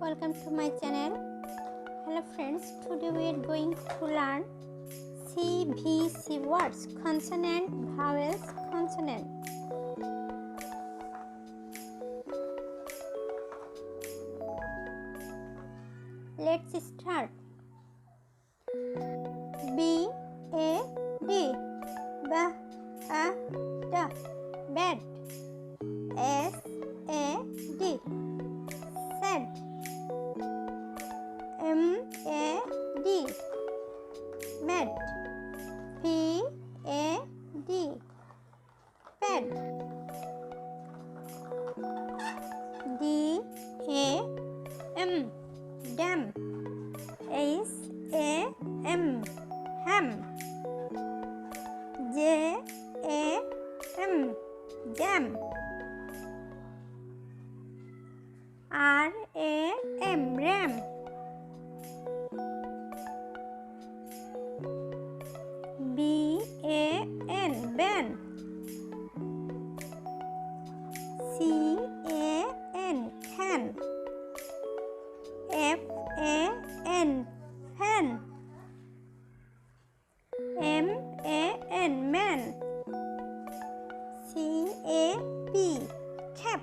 welcome to my channel. Hello friends, today we are going to learn CVC words, consonant, vowels, consonant. Let's start. B A D, B A D, bed. S A D, sad. M A D, mad. P A D, pad. D A M, dam. S A M, ham. J A M, jam. R A M, ram. B A N, ban. C A N, can. F A N, fan. M A N, man. C A P, cap.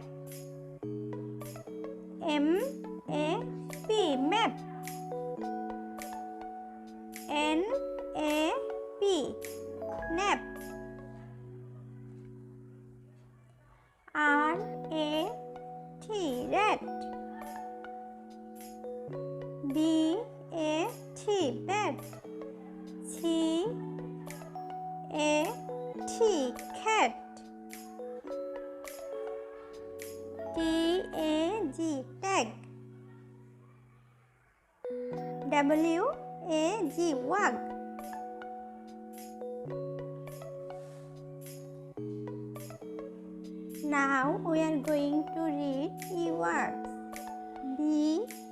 M A P, map. N A P, nap. R A T, rat. B A T, bat. C A T, cat. T A G, tag. W A G, wag. Now we are going to read E words. B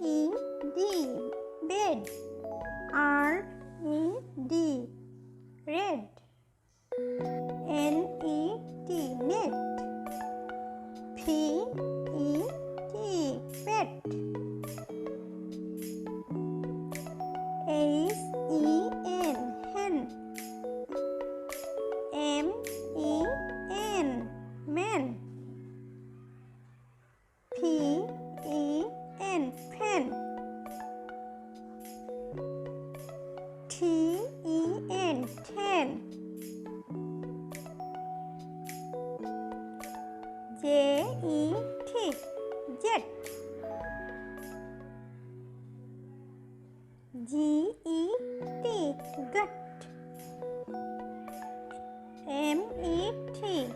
E D, bed. R E D, red. N E T, net. P E T, pet. S E N, hen. M E N, man. P E N, pen. T E N, ten. J E T, jet. G E T, gut. M E T,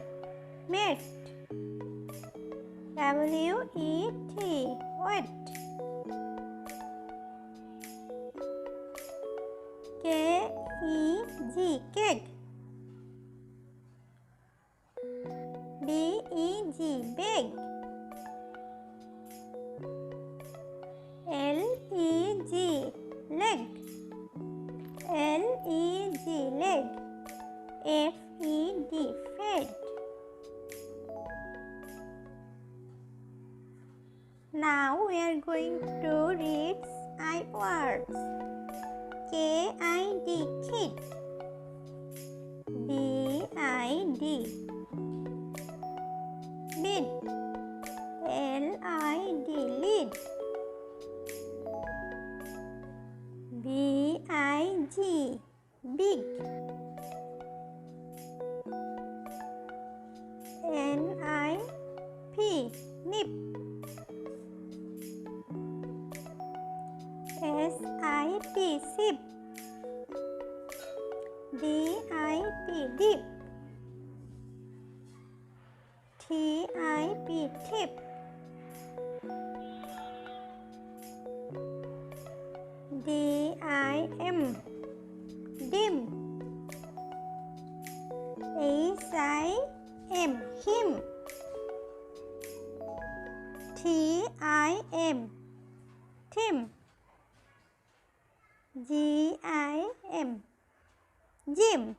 mat. W E T, wet. K E G, cake. B E G, bag. L E G, leg. L E G, leg. F E D, fed. Now we are going to read I words. K I D, kid. B I D, bid. L I D, lead. B I G, big. N I P, nip. S I P, sip. D I P, dip. T I P, tip. D I M, dim. H I M, him. T I M, Tim. G I M, Jim.